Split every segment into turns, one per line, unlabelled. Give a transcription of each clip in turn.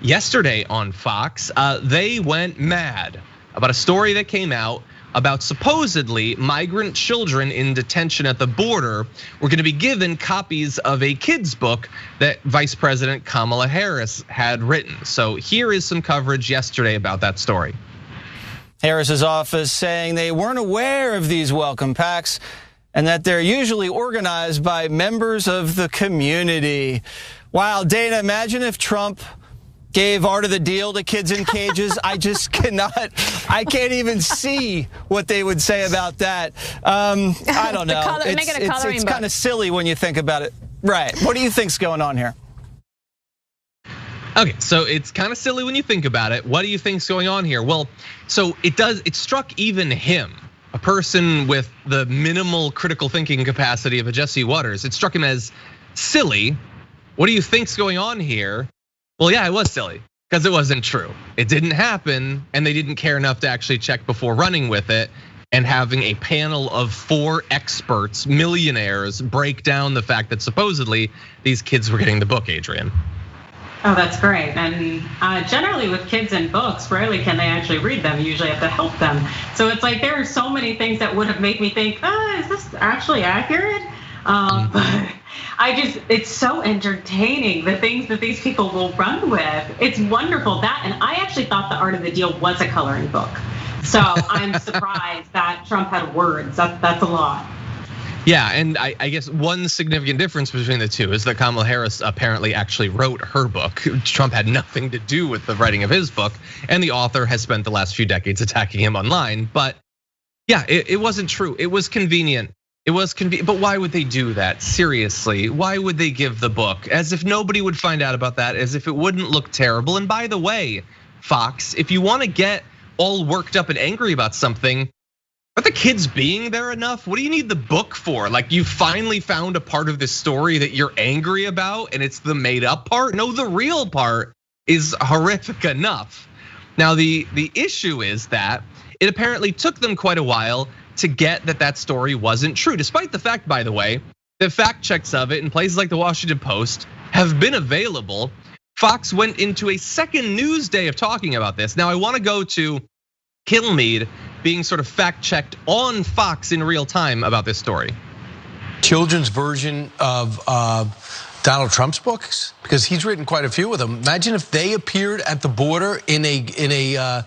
yesterday on Fox, they went mad about a story that came out about supposedly migrant children in detention at the border were gonna be given copies of a kid's book that Vice President Kamala Harris had written. So here is some coverage yesterday about that story.
Harris's office saying they weren't aware of these welcome packs and that they're usually organized by members of the community. Wow, Dana, imagine if Trump gave Art of the Deal to kids in cages. I just I can't even see what they would say about that. I don't know. It's kind of silly when you think about it. Right, what do you think's going on here?
Okay, so it's kind of silly when you think about it. What do you think's going on here? Well, so it struck even him, a person with the minimal critical thinking capacity of a Jesse Waters. It struck him as silly. What do you think's going on here? Well, yeah, it was silly because it wasn't true. It didn't happen, and they didn't care enough to actually check before running with it and having a panel of 4 experts, millionaires, break down the fact that supposedly these kids were getting the book, Adrienne.
Oh, that's great. And generally with kids and books, rarely can they actually read them. You usually have to help them. So it's like there are so many things that would have made me think, is this actually accurate? But it's so entertaining, the things that these people will run with. It's wonderful that, and I actually thought The Art of the Deal was a coloring book. So I'm surprised that Trump had words. That's a lot.
Yeah, and I guess one significant difference between the two is that Kamala Harris apparently actually wrote her book. Trump had nothing to do with the writing of his book, and the author has spent the last few decades attacking him online. But yeah, it wasn't true. It was convenient. It was convenient, but why would they do that? Seriously, why would they give the book? As if nobody would find out about that, as if it wouldn't look terrible. And by the way, Fox, if you wanna get all worked up and angry about something, are the kids being there enough? What do you need the book for? Like you finally found a part of this story that you're angry about and it's the made up part? No, the real part is horrific enough. Now the issue is that it apparently took them quite a while to get that story wasn't true, despite the fact, by the way, that fact checks of it in places like the Washington Post have been available. Fox went into a second news day of talking about this. Now I wanna go to Kilmeade being sort of fact checked on Fox in real time about this story.
Children's version of Donald Trump's books, because he's written quite a few of them. Imagine if they appeared at the border in a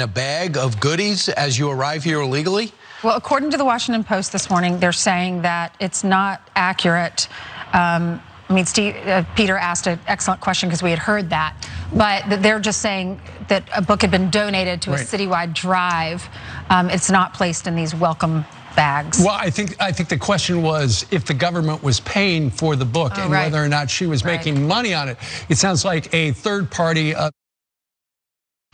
bag of goodies as you arrive here illegally?
Well, according to the Washington Post this morning, they're saying that it's not accurate. Peter asked an excellent question because we had heard that, but they're just saying that a book had been donated to a citywide drive. It's not placed in these welcome bags.
Well, I think the question was if the government was paying for the book and whether or not she was making money on it. It sounds like a third party.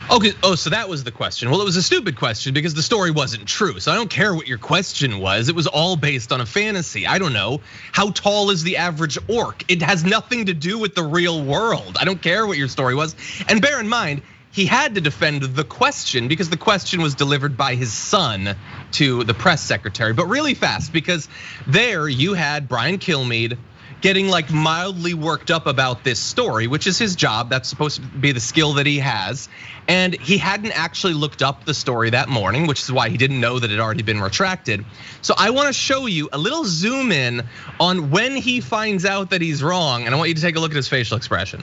Okay, so that was the question. Well, it was a stupid question because the story wasn't true. So I don't care what your question was. It was all based on a fantasy. I don't know, how tall is the average orc? It has nothing to do with the real world. I don't care what your story was. And bear in mind, he had to defend the question because the question was delivered by his son to the press secretary, but really fast because there you had Brian Kilmeade getting like mildly worked up about this story, which is his job. That's supposed to be the skill that he has. And he hadn't actually looked up the story that morning, which is why he didn't know that it had already been retracted. So I wanna show you a little zoom in on when he finds out that he's wrong. And I want you to take a look at his facial expression.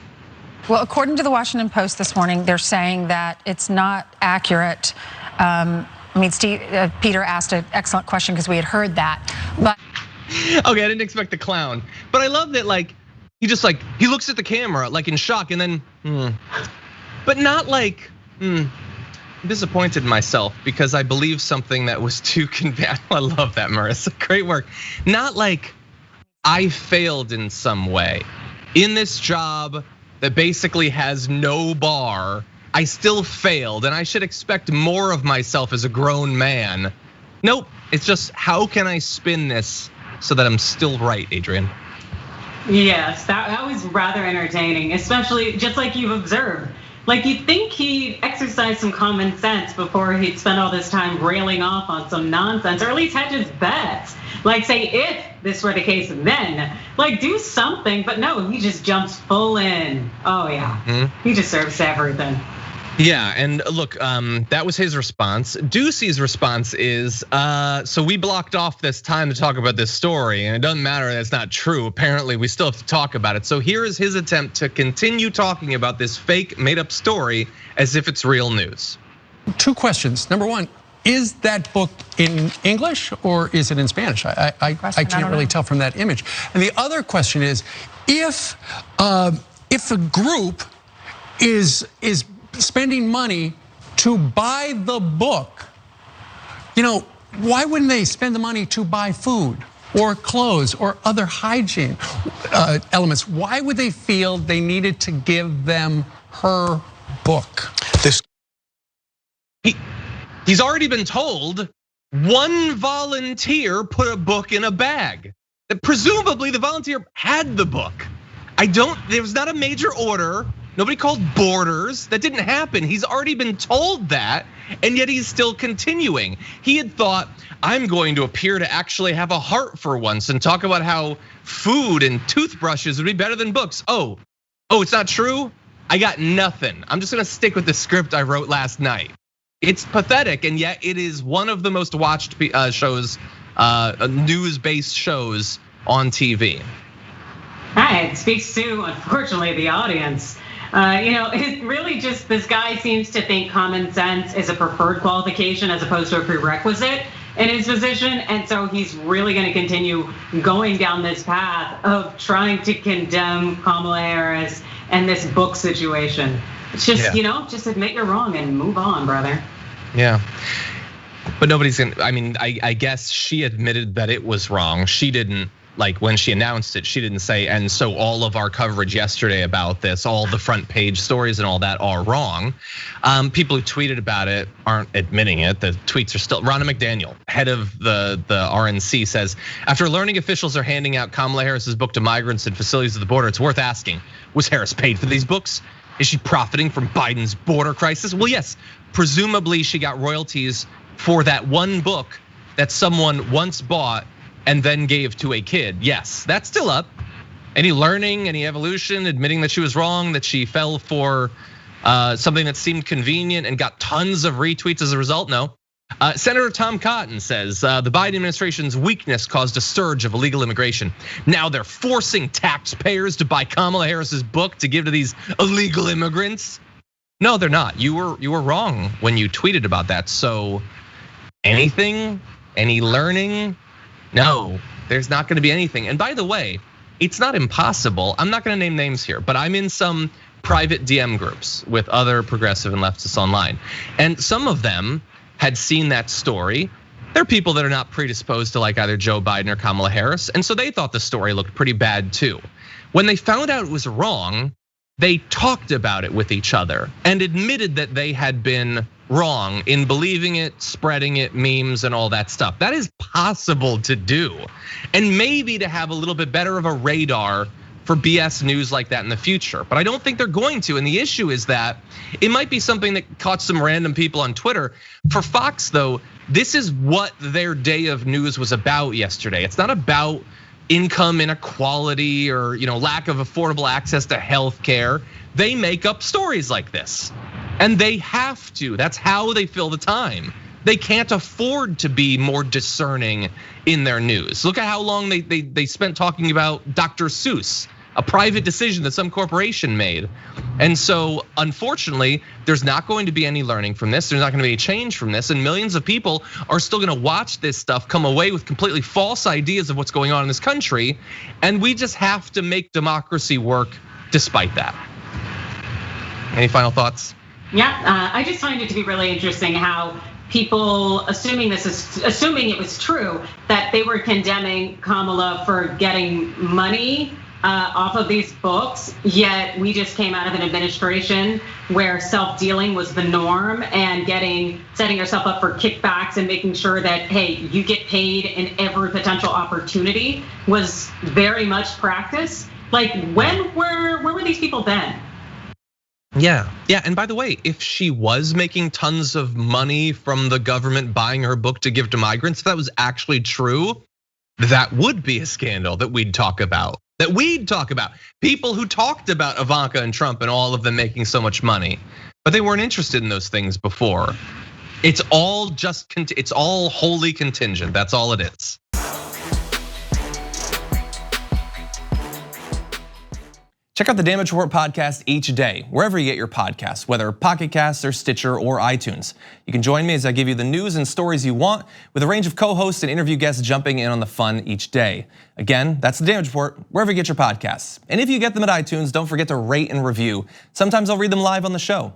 Well, according to the Washington Post this morning, they're saying that it's not accurate. Peter asked an excellent question because we had heard that, but.
Okay, I didn't expect the clown, but I love that like he looks at the camera like in shock and then, but not like, disappointed in myself because I believe something that was too convenient. I love that, Marissa, great work. Not like I failed in some way. In this job that basically has no bar, I still failed and I should expect more of myself as a grown man. Nope, it's just how can I spin this so that I'm still right, Adrienne?
Yes, that was rather entertaining, especially just like you've observed. Like you'd think he'd exercise some common sense before he'd spend all this time railing off on some nonsense, or at least hedge his bets. Like say if this were the case then. Like, do something, but no, he just jumps full in. Oh yeah, he deserves everything.
Yeah, and look, that was his response. Ducey's response is, so we blocked off this time to talk about this story, and it doesn't matter that's not true. Apparently, we still have to talk about it. So here is his attempt to continue talking about this fake, made-up story as if it's real news.
2 questions. Number 1, is that book in English or is it in Spanish? I can't really tell from that image. And the other question is, if a group is spending money to buy the book, why wouldn't they spend the money to buy food or clothes or other hygiene elements? Why would they feel they needed to give them her book?
He's already been told one volunteer put a book in a bag. Presumably the volunteer had the book. There was not a major order. Nobody called Borders. That didn't happen. He's already been told that, and yet he's still continuing. He had thought, I'm going to appear to actually have a heart for once and talk about how food and toothbrushes would be better than books. Oh, it's not true? I got nothing. I'm just gonna stick with the script I wrote last night. It's pathetic, and yet it is one of the most watched shows, news-based shows on TV.
It speaks to, unfortunately, the audience. It really just, this guy seems to think common sense is a preferred qualification as opposed to a prerequisite in his position. And so he's really gonna continue going down this path of trying to condemn Kamala Harris and this book situation. It's just, just admit you're wrong and move on, brother.
Yeah. But nobody's gonna, I guess she admitted that it was wrong. She didn't, like when she announced it, she didn't say, and so all of our coverage yesterday about this, all the front page stories and all that are wrong. People who tweeted about it aren't admitting it. The tweets are still, Ronna McDaniel, head of the RNC, says, after learning officials are handing out Kamala Harris's book to migrants in facilities at the border, it's worth asking, was Harris paid for these books? Is she profiting from Biden's border crisis? Well, yes, presumably she got royalties for that one book that someone once bought and then gave to a kid. Yes, that's still up. Any learning, any evolution, admitting that she was wrong, that she fell for something that seemed convenient and got tons of retweets as a result? No. Senator Tom Cotton says the Biden administration's weakness caused a surge of illegal immigration. Now they're forcing taxpayers to buy Kamala Harris's book to give to these illegal immigrants. No, they're not. You were wrong when you tweeted about that. So anything, any learning? No, there's not gonna be anything. And by the way, it's not impossible. I'm not gonna name names here, but I'm in some private DM groups with other progressive and leftists online. And some of them had seen that story. They're people that are not predisposed to like either Joe Biden or Kamala Harris. And so they thought the story looked pretty bad too. When they found out it was wrong, they talked about it with each other and admitted that they had been wrong in believing it, spreading it, memes and all that stuff. That is possible to do. And maybe to have a little bit better of a radar for BS news like that in the future. But I don't think they're going to. And the issue is that it might be something that caught some random people on Twitter. For Fox though, this is what their day of news was about yesterday. It's not about income inequality or lack of affordable access to health care. They make up stories like this. And they have to, that's how they fill the time. They can't afford to be more discerning in their news. Look at how long they spent talking about Dr. Seuss, a private decision that some corporation made. And so unfortunately, there's not going to be any learning from this. There's not gonna be any change from this. And millions of people are still gonna watch this stuff, come away with completely false ideas of what's going on in this country. And we just have to make democracy work despite that. Any final thoughts?
Yeah, I just find it to be really interesting how people, assuming it was true, that they were condemning Kamala for getting money off of these books, yet we just came out of an administration where self-dealing was the norm and setting yourself up for kickbacks and making sure that, hey, you get paid in every potential opportunity was very much practice. Like where were these people then?
Yeah, and by the way, if she was making tons of money from the government buying her book to give to migrants, if that was actually true, that would be a scandal that we'd talk about. People who talked about Ivanka and Trump and all of them making so much money, but they weren't interested in those things before. It's all wholly contingent. That's all it is.
Check out the Damage Report podcast each day, wherever you get your podcasts, whether Pocket Casts or Stitcher or iTunes. You can join me as I give you the news and stories you want, with a range of co-hosts and interview guests jumping in on the fun each day. Again, that's the Damage Report, wherever you get your podcasts. And if you get them at iTunes, don't forget to rate and review. Sometimes I'll read them live on the show.